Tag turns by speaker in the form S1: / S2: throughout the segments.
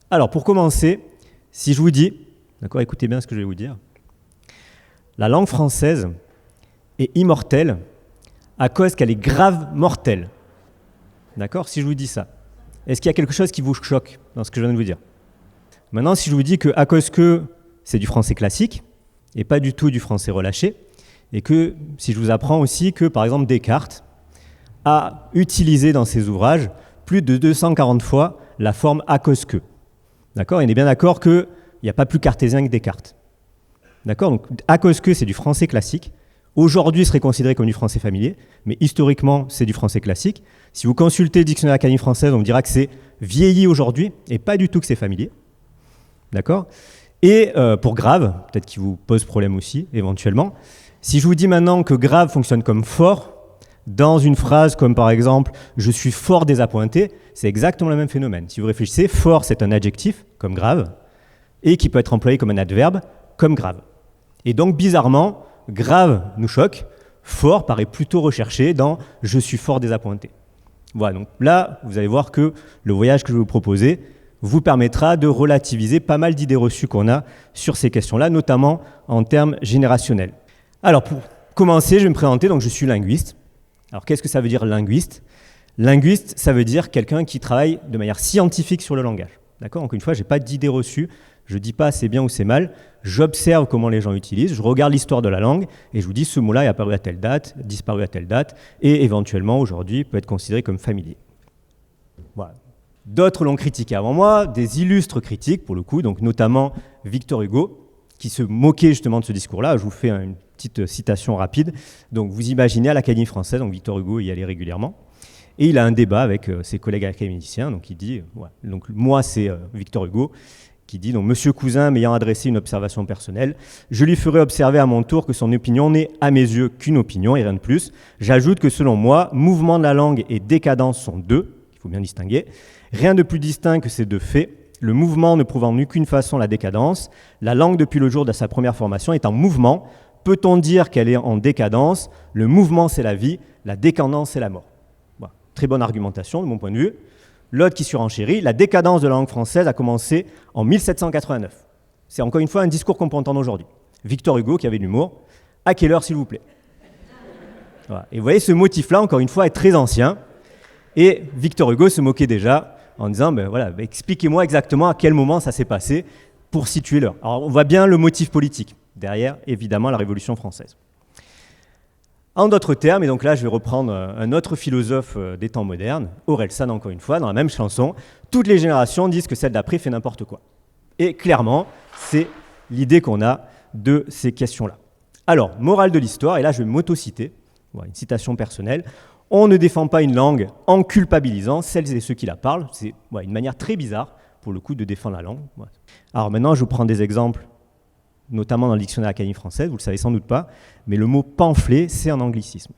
S1: Alors, pour commencer, si je vous dis, d'accord, écoutez bien ce que je vais vous dire, la langue française est immortelle à cause qu'elle est grave mortelle. D'accord, si je vous dis ça. Est-ce qu'il y a quelque chose qui vous choque dans ce que je viens de vous dire? Maintenant, si je vous dis qu'à cause que c'est du français classique, et pas du tout du français relâché, et que si je vous apprends aussi que, par exemple, Descartes a utilisé dans ses ouvrages plus de 240 fois la forme à cause que. D'accord? On est bien d'accord qu'il n'y a pas plus cartésien que Descartes. D'accord? Donc, à cause que, c'est du français classique. Aujourd'hui, ce serait considéré comme du français familier, mais historiquement, c'est du français classique. Si vous consultez le dictionnaire Académie française, on vous dira que c'est vieilli aujourd'hui, et pas du tout que c'est familier. D'accord? Et pour grave, peut-être qu'il vous pose problème aussi, éventuellement, si je vous dis maintenant que grave fonctionne comme fort, dans une phrase comme par exemple « je suis fort désappointé », c'est exactement le même phénomène. Si vous réfléchissez, fort c'est un adjectif, comme grave, et qui peut être employé comme un adverbe, comme grave. Et donc bizarrement, grave nous choque, fort paraît plutôt recherché dans « je suis fort désappointé ». Voilà, donc là, vous allez voir que le voyage que je vais vous proposer vous permettra de relativiser pas mal d'idées reçues qu'on a sur ces questions-là, notamment en termes générationnels. Alors pour commencer, je vais me présenter, donc je suis linguiste. Alors qu'est-ce que ça veut dire linguiste? Linguiste, ça veut dire quelqu'un qui travaille de manière scientifique sur le langage. D'accord? Encore une fois, je n'ai pas d'idée reçue, je ne dis pas c'est bien ou c'est mal, j'observe comment les gens utilisent, je regarde l'histoire de la langue et je vous dis ce mot-là est apparu à telle date, disparu à telle date et éventuellement aujourd'hui peut être considéré comme familier. Voilà. D'autres l'ont critiqué avant moi, des illustres critiques pour le coup, donc notamment Victor Hugo, qui se moquait justement de ce discours-là. Je vous fais une petite citation rapide. Donc vous imaginez à l'Académie française, donc Victor Hugo y allait régulièrement, et il a un débat avec ses collègues académiciens, donc il dit, donc moi c'est Victor Hugo, qui dit, donc Monsieur Cousin m'ayant adressé une observation personnelle, je lui ferai observer à mon tour que son opinion n'est à mes yeux qu'une opinion et rien de plus. J'ajoute que selon moi, mouvement de la langue et décadence sont deux, il faut bien distinguer. Rien de plus distinct que ces deux faits, le mouvement ne prouvant en aucune façon la décadence. La langue, depuis le jour de sa première formation, est en mouvement. Peut-on dire qu'elle est en décadence? Le mouvement, c'est la vie, la décadence, c'est la mort. Voilà. Très bonne argumentation, de mon point de vue. L'autre qui surenchérit, la décadence de la langue française a commencé en 1789. C'est encore une fois un discours qu'on peut entendre aujourd'hui. Victor Hugo, qui avait de l'humour, à quelle heure, s'il vous plaît? Voilà. Et vous voyez, ce motif-là, encore une fois, est très ancien. Et Victor Hugo se moquait déjà en disant, expliquez-moi exactement à quel moment ça s'est passé pour situer l'heure. Alors on voit bien le motif politique, derrière évidemment la Révolution française. En d'autres termes, et donc là je vais reprendre un autre philosophe des temps modernes, Orelsan encore une fois, dans la même chanson, toutes les générations disent que celle d'après fait n'importe quoi. Et clairement, c'est l'idée qu'on a de ces questions-là. Alors, morale de l'histoire, et là je vais m'auto-citer, une citation personnelle, on ne défend pas une langue en culpabilisant celles et ceux qui la parlent. C'est une manière très bizarre, pour le coup, de défendre la langue. Alors maintenant, je vous prends des exemples, notamment dans le dictionnaire Académie française, vous ne le savez sans doute pas, mais le mot pamphlet, c'est un anglicisme.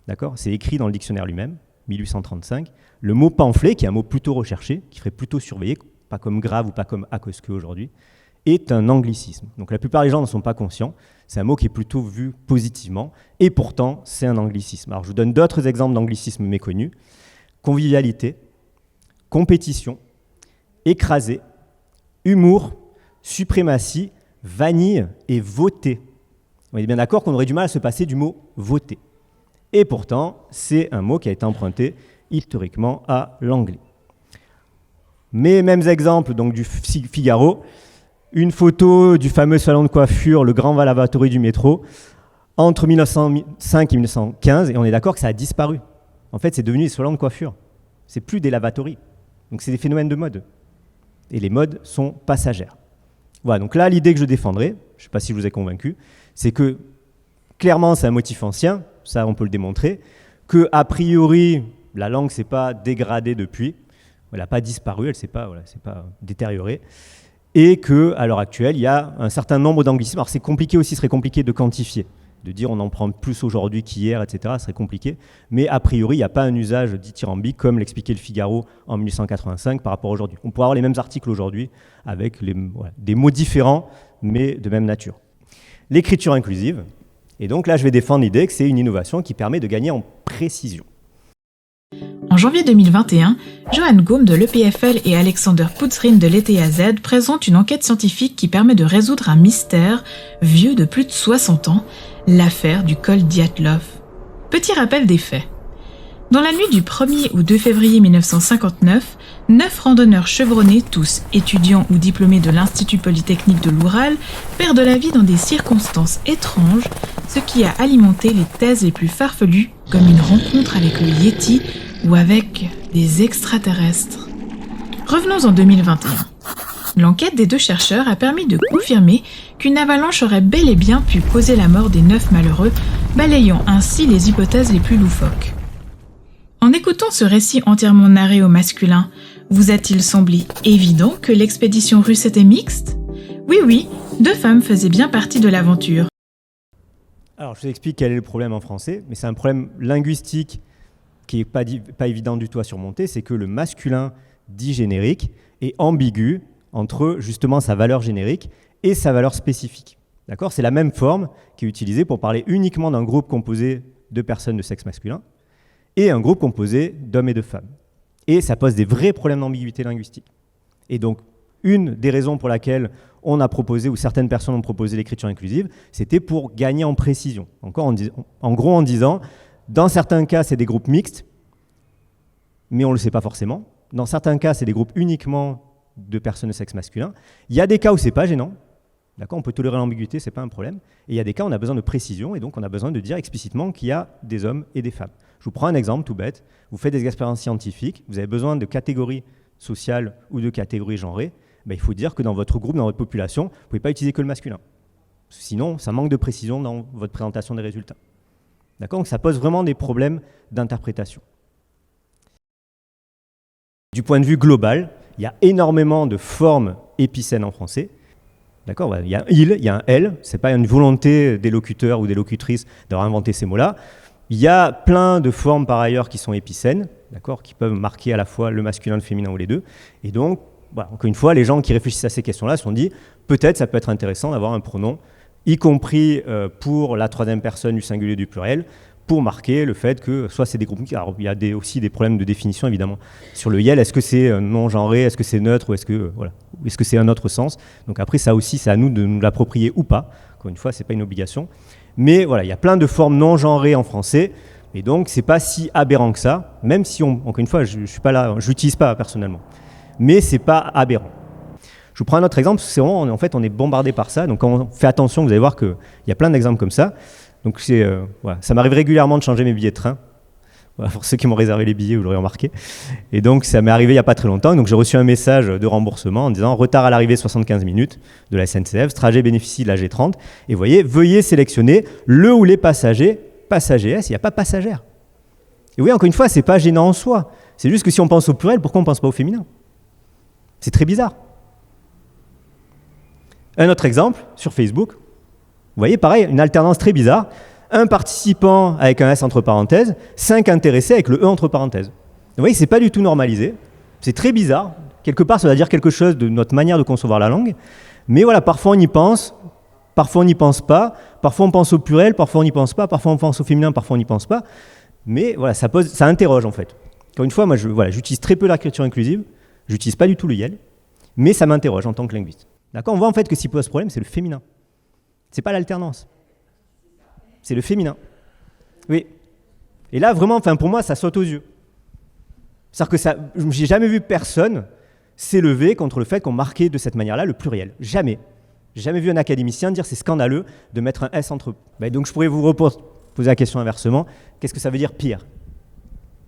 S1: D'accord? C'est écrit dans le dictionnaire lui-même, 1835. Le mot pamphlet, qui est un mot plutôt recherché, qui ferait plutôt surveiller, pas comme grave ou pas comme à cause que aujourd'hui, est un anglicisme. Donc la plupart des gens n'en sont pas conscients. C'est un mot qui est plutôt vu positivement, et pourtant, c'est un anglicisme. Alors, je vous donne d'autres exemples d'anglicismes méconnus. Convivialité, compétition, écraser, humour, suprématie, vanille et voter. On est bien d'accord qu'on aurait du mal à se passer du mot voter. Et pourtant, c'est un mot qui a été emprunté historiquement à l'anglais. Mes mêmes exemples donc du Figaro, une photo du fameux salon de coiffure, le grand lavatory du métro, entre 1905 et 1915, et on est d'accord que ça a disparu. En fait, c'est devenu des salons de coiffure. C'est plus des lavatories. Donc c'est des phénomènes de mode. Et les modes sont passagères. Voilà, donc là, l'idée que je défendrai, je ne sais pas si je vous ai convaincu, c'est que clairement, c'est un motif ancien, ça on peut le démontrer, que a priori, la langue ne s'est pas dégradée depuis, elle n'a pas disparu, elle ne s'est pas détériorée, et qu'à l'heure actuelle, il y a un certain nombre d'anglicismes. Alors c'est compliqué aussi, ce serait compliqué de quantifier, de dire on en prend plus aujourd'hui qu'hier, etc. Ce serait compliqué, mais a priori, il n'y a pas un usage dithyrambique comme l'expliquait le Figaro en 1885 par rapport à aujourd'hui. On pourrait avoir les mêmes articles aujourd'hui avec des mots différents, mais de même nature. L'écriture inclusive, et donc là je vais défendre l'idée que c'est une innovation qui permet de gagner en précision.
S2: En janvier 2021, Johan Gaume de l'EPFL et Alexander Puzrin de l'ETAZ présentent une enquête scientifique qui permet de résoudre un mystère vieux de plus de 60 ans, l'affaire du col Dyatlov. Petit rappel des faits. Dans la nuit du 1er au 2 février 1959, 9 randonneurs chevronnés, tous étudiants ou diplômés de l'Institut Polytechnique de l'Oural, perdent la vie dans des circonstances étranges, ce qui a alimenté les thèses les plus farfelues, comme une rencontre avec le Yéti ou avec des extraterrestres. Revenons en 2021. L'enquête des 2 chercheurs a permis de confirmer qu'une avalanche aurait bel et bien pu causer la mort des 9 malheureux, balayant ainsi les hypothèses les plus loufoques. En écoutant ce récit entièrement narré au masculin, vous a-t-il semblé évident que l'expédition russe était mixte ? Oui, 2 femmes faisaient bien partie de l'aventure.
S1: Alors, je vous explique quel est le problème en français, mais c'est un problème linguistique qui n'est pas évident du tout à surmonter, c'est que le masculin dit générique est ambigu entre justement sa valeur générique et sa valeur spécifique. D'accord ? C'est la même forme qui est utilisée pour parler uniquement d'un groupe composé de personnes de sexe masculin et un groupe composé d'hommes et de femmes. Et ça pose des vrais problèmes d'ambiguïté linguistique. Et donc, une des raisons pour laquelle on a proposé, ou certaines personnes ont proposé l'écriture inclusive, c'était pour gagner en précision. En gros, en disant, dans certains cas, c'est des groupes mixtes, mais on ne le sait pas forcément. Dans certains cas, c'est des groupes uniquement de personnes de sexe masculin. Il y a des cas où c'est pas gênant. D'accord, on peut tolérer l'ambiguïté, c'est pas un problème. Et il y a des cas où on a besoin de précision, et donc on a besoin de dire explicitement qu'il y a des hommes et des femmes. Je vous prends un exemple tout bête. Vous faites des expériences scientifiques, vous avez besoin de catégories sociales ou de catégories genrées. Il faut dire que dans votre groupe, dans votre population, vous ne pouvez pas utiliser que le masculin. Sinon, ça manque de précision dans votre présentation des résultats. D'accord ? Donc ça pose vraiment des problèmes d'interprétation. Du point de vue global, il y a énormément de formes épicènes en français. D'accord ? Il y a un il, il y a un elle. Ce n'est pas une volonté des locuteurs ou des locutrices d'avoir inventé ces mots-là. Il y a plein de formes par ailleurs qui sont épicènes, d'accord, qui peuvent marquer à la fois le masculin, le féminin ou les deux. Et donc, encore une fois, les gens qui réfléchissent à ces questions-là se sont dit peut-être ça peut être intéressant d'avoir un pronom, y compris pour la troisième personne du singulier du pluriel, pour marquer le fait que soit c'est des groupes. Alors, il y a aussi des problèmes de définition évidemment sur le yel. Est-ce que c'est non-genré, est-ce que c'est neutre ou est-ce que c'est un autre sens ? Donc après, ça aussi, c'est à nous de nous l'approprier ou pas. Encore une fois, c'est pas une obligation. Mais voilà, il y a plein de formes non genrées en français, et donc c'est pas si aberrant que ça, même si encore une fois, je suis pas là, je l'utilise pas personnellement, mais c'est pas aberrant. Je vous prends un autre exemple, c'est vraiment, en fait, on est bombardé par ça, donc quand on fait attention, vous allez voir qu'il y a plein d'exemples comme ça. Donc ça m'arrive régulièrement de changer mes billets de train. Voilà, pour ceux qui m'ont réservé les billets, vous l'aurez remarqué. Et donc, ça m'est arrivé il n'y a pas très longtemps. Donc, j'ai reçu un message de remboursement en disant « Retard à l'arrivée 75 minutes de la SNCF, ce trajet bénéficie de la G30. » Et vous voyez, veuillez sélectionner le ou les passagers, passager S, il n'y a pas passagère. Et oui, encore une fois, ce n'est pas gênant en soi. C'est juste que si on pense au pluriel, pourquoi on ne pense pas au féminin ? C'est très bizarre. Un autre exemple, sur Facebook. Vous voyez, pareil, une alternance très bizarre. Un participant avec un S entre parenthèses, 5 intéressés avec le E entre parenthèses. Vous voyez, c'est pas du tout normalisé, c'est très bizarre. Quelque part, ça va dire quelque chose de notre manière de concevoir la langue. Mais voilà, parfois on y pense, parfois on n'y pense pas, parfois on pense au pluriel, parfois on n'y pense pas, parfois on pense au féminin, parfois on n'y pense pas. Mais voilà, ça interroge en fait. Encore une fois, moi j'utilise très peu l'écriture inclusive, j'utilise pas du tout le YEL, mais ça m'interroge en tant que linguiste. D'accord ? On voit en fait que ce qui pose problème, c'est le féminin. C'est pas l'alternance. C'est le féminin. Oui. Et là, vraiment, pour moi, ça saute aux yeux. C'est-à-dire que j'ai jamais vu personne s'élever contre le fait qu'on marquait de cette manière-là le pluriel. Jamais. J'ai jamais vu un académicien dire c'est scandaleux de mettre un S entre... donc je pourrais vous poser la question inversement. Qu'est-ce que ça veut dire pire ?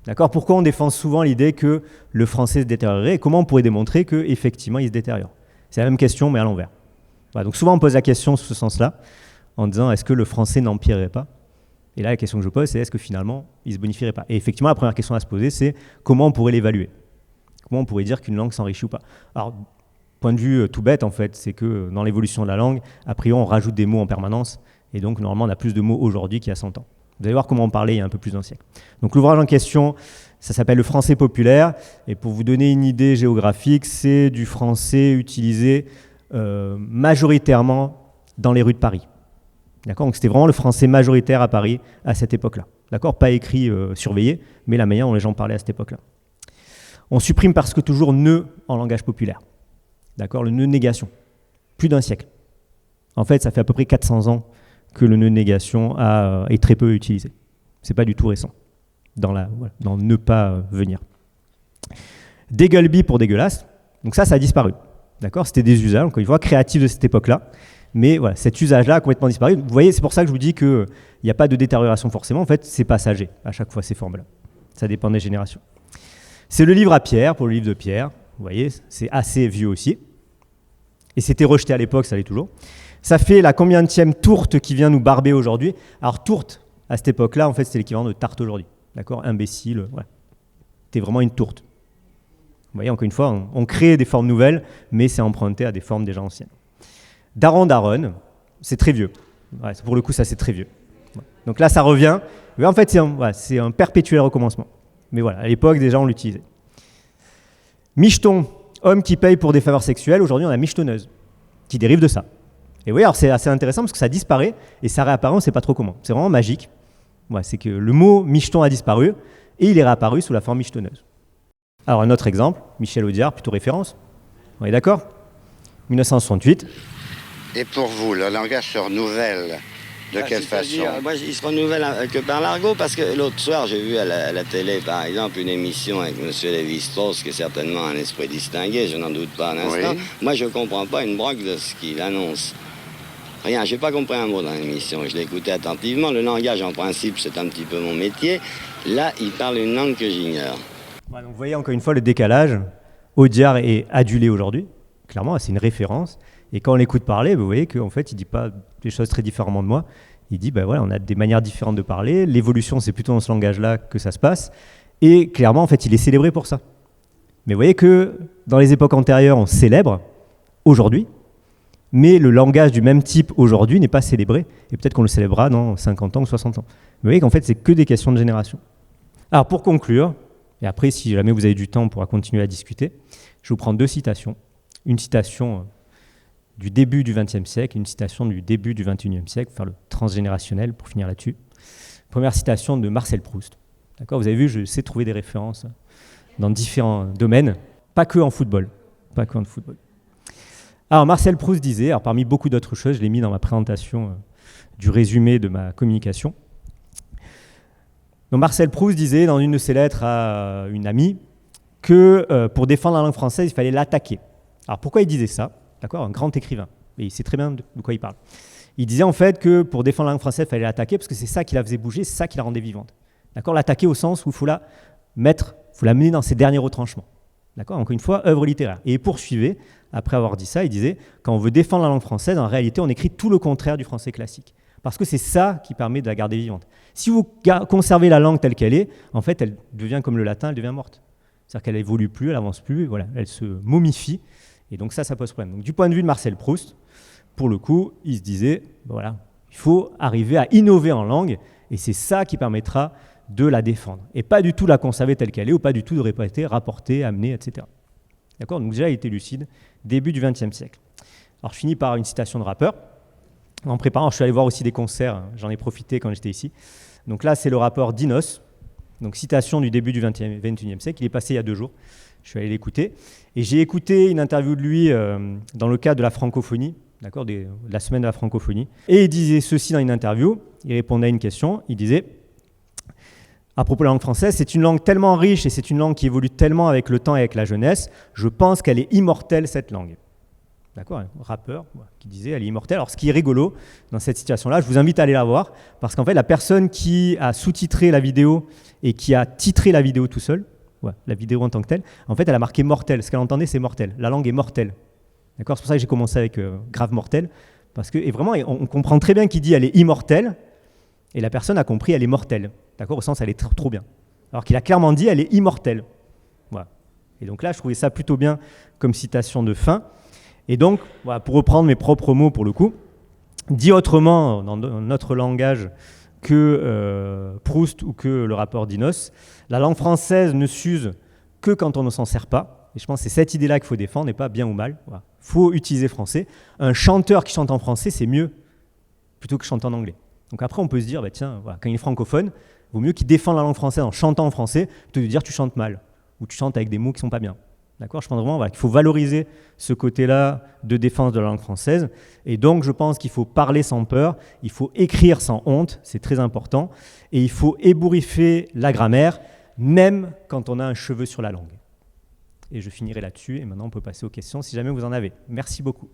S1: D'accord ? Pourquoi on défend souvent l'idée que le français se détériorerait et comment on pourrait démontrer qu'effectivement il se détériore ? C'est la même question, mais à l'envers. Voilà, donc souvent on pose la question sous ce sens-là, en disant est-ce que le français n'empirerait pas ? Et là, la question que je pose, c'est est-ce que finalement, il ne se bonifierait pas ? Et effectivement, la première question à se poser, c'est comment on pourrait l'évaluer ? Comment on pourrait dire qu'une langue s'enrichit ou pas ? Alors, point de vue tout bête, en fait, c'est que dans l'évolution de la langue, a priori, on rajoute des mots en permanence, et donc, normalement, on a plus de mots aujourd'hui qu'il y a 100 ans. Vous allez voir comment on parlait il y a un peu plus d'un siècle. Donc, l'ouvrage en question, ça s'appelle Le français populaire, et pour vous donner une idée géographique, c'est du français utilisé majoritairement dans les rues de Paris. D'accord ? Donc c'était vraiment le français majoritaire à Paris à cette époque-là. d'accord, pas écrit surveillé, mais la manière dont les gens parlaient à cette époque-là. On supprime parce que toujours ne en langage populaire, d'accord, le ne négation, plus d'un siècle. En fait, ça fait à peu près 400 ans que le ne négation est très peu utilisé. C'est pas du tout récent, dans ne pas venir. Dégueuleby pour dégueulasse, donc ça a disparu, d'accord, c'était des usages, encore une fois, créatifs de cette époque-là. Mais voilà, cet usage-là a complètement disparu. Vous voyez, c'est pour ça que je vous dis qu'il n'y a pas de détérioration forcément. En fait, c'est passager à chaque fois, ces formes-là. Ça dépend des générations. C'est le livre à Pierre, pour le livre de Pierre. Vous voyez, c'est assez vieux aussi. Et c'était rejeté à l'époque, ça l'est toujours. Ça fait la combienième tourte qui vient nous barber aujourd'hui. Alors, tourte, à cette époque-là, en fait, c'était l'équivalent de tarte aujourd'hui. D'accord, imbécile, voilà. C'était vraiment une tourte. Vous voyez, encore une fois, on crée des formes nouvelles, mais c'est emprunté à des formes déjà anciennes. Daron, daronne, c'est très vieux. Ouais, pour le coup, ça, c'est très vieux. Donc là, ça revient. Mais en fait, c'est un perpétuel recommencement. Mais voilà, à l'époque, déjà, on l'utilisait. Micheton, homme qui paye pour des faveurs sexuelles. Aujourd'hui, on a michetonneuse, qui dérive de ça. Et oui, alors c'est assez intéressant parce que ça disparaît et ça réapparaît, on ne sait pas trop comment. C'est vraiment magique. Ouais, c'est que le mot micheton a disparu et il est réapparu sous la forme michetonneuse. Alors, un autre exemple, Michel Audiard, plutôt référence. On est d'accord ? 1968.
S3: Et pour vous, le langage se renouvelle de quelle façon?
S4: Moi, il se renouvelle que par l'argot, parce que l'autre soir, j'ai vu à la télé, par exemple, une émission avec M. Lévi-Strauss, qui est certainement un esprit distingué, je n'en doute pas un instant. Oui. Moi, je ne comprends pas une broque de ce qu'il annonce. Rien, je n'ai pas compris un mot dans l'émission, je l'ai écouté attentivement. Le langage, en principe, c'est un petit peu mon métier. Là, il parle une langue que j'ignore.
S1: Ouais, donc vous voyez encore une fois le décalage. Audiard est adulé aujourd'hui, clairement, c'est une référence. Et quand on l'écoute parler, vous voyez qu'en fait, il ne dit pas des choses très différemment de moi. Il dit, voilà, on a des manières différentes de parler. L'évolution, c'est plutôt dans ce langage-là que ça se passe. Et clairement, en fait, il est célébré pour ça. Mais vous voyez que dans les époques antérieures, on célèbre aujourd'hui, mais le langage du même type aujourd'hui n'est pas célébré. Et peut-être qu'on le célébrera dans 50 ans ou 60 ans. Vous voyez qu'en fait, c'est que des questions de génération. Alors, pour conclure, et après, si jamais vous avez du temps, on pourra continuer à discuter, je vous prends 2 citations. Une citation du début du XXe siècle, une citation du début du XXIe siècle, pour faire le transgénérationnel, pour finir là-dessus. Première citation de Marcel Proust. D'accord, vous avez vu, je sais trouver des références dans différents domaines, pas que en football. Pas que en football. Alors, Marcel Proust disait, alors parmi beaucoup d'autres choses, je l'ai mis dans ma présentation du résumé de ma communication. Donc, Marcel Proust disait dans une de ses lettres à une amie que pour défendre la langue française, il fallait l'attaquer. Alors, pourquoi il disait ça ? D'accord, un grand écrivain, et il sait très bien de quoi il parle. Il disait en fait que pour défendre la langue française, il fallait l'attaquer parce que c'est ça qui la faisait bouger, c'est ça qui la rendait vivante. D'accord, l'attaquer au sens où il faut la mener dans ses derniers retranchements. D'accord, encore une fois, œuvre littéraire. Et il poursuivait, après avoir dit ça, il disait, quand on veut défendre la langue française, en réalité, on écrit tout le contraire du français classique. Parce que c'est ça qui permet de la garder vivante. Si vous conservez la langue telle qu'elle est, en fait, elle devient comme le latin, elle devient morte. C'est-à-dire qu'elle n'évolue plus, elle n'avance plus, voilà, elle se momifie. Et donc ça pose problème. Donc, du point de vue de Marcel Proust, pour le coup, il se disait, voilà, il faut arriver à innover en langue, et c'est ça qui permettra de la défendre. Et pas du tout la conserver telle qu'elle est, ou pas du tout de répéter, rapporter, amener, etc. D'accord ? Donc déjà, il était lucide, début du XXe siècle. Alors je finis par une citation de rappeur. En préparant, je suis allé voir aussi des concerts, j'en ai profité quand j'étais ici. Donc là, c'est le rappeur Dinos, donc citation du début du XXIe siècle, il est passé il y a 2 jours. Je suis allé l'écouter. Et j'ai écouté une interview de lui dans le cadre de la francophonie, d'accord, de la semaine de la francophonie. Et il disait ceci dans une interview. Il répondait à une question. Il disait, à propos de la langue française, c'est une langue tellement riche et c'est une langue qui évolue tellement avec le temps et avec la jeunesse. Je pense qu'elle est immortelle, cette langue. D'accord, un rappeur qui disait elle est immortelle. Alors ce qui est rigolo dans cette situation-là, je vous invite à aller la voir, parce qu'en fait, la personne qui a sous-titré la vidéo et qui a titré la vidéo tout seul, la vidéo en tant que telle, en fait, elle a marqué mortel. Ce qu'elle entendait, c'est mortel. La langue est mortelle. D'accord ? C'est pour ça que j'ai commencé avec grave mortel. Parce que, et vraiment, on comprend très bien qu'il dit elle est immortelle, et la personne a compris elle est mortelle. D'accord ? Au sens, elle est trop bien. Alors qu'il a clairement dit elle est immortelle. Voilà. Et donc là, je trouvais ça plutôt bien comme citation de fin. Et donc, voilà, pour reprendre mes propres mots pour le coup, dit autrement, dans notre langage, que Proust ou que le rappeur Dinos, la langue française ne s'use que quand on ne s'en sert pas. Et je pense que c'est cette idée-là qu'il faut défendre, et pas bien ou mal. Voilà. Faut utiliser français. Un chanteur qui chante en français, c'est mieux plutôt que chanter en anglais. Donc après, on peut se dire, tiens, voilà, quand il est francophone, vaut mieux qu'il défende la langue française en chantant en français que de dire tu chantes mal ou tu chantes avec des mots qui ne sont pas bien. D'accord ? Je pense vraiment qu'il faut valoriser ce côté-là de défense de la langue française. Et donc, je pense qu'il faut parler sans peur, il faut écrire sans honte, c'est très important, et il faut ébouriffer la grammaire, même quand on a un cheveu sur la langue. Et je finirai là-dessus, et maintenant on peut passer aux questions si jamais vous en avez. Merci beaucoup.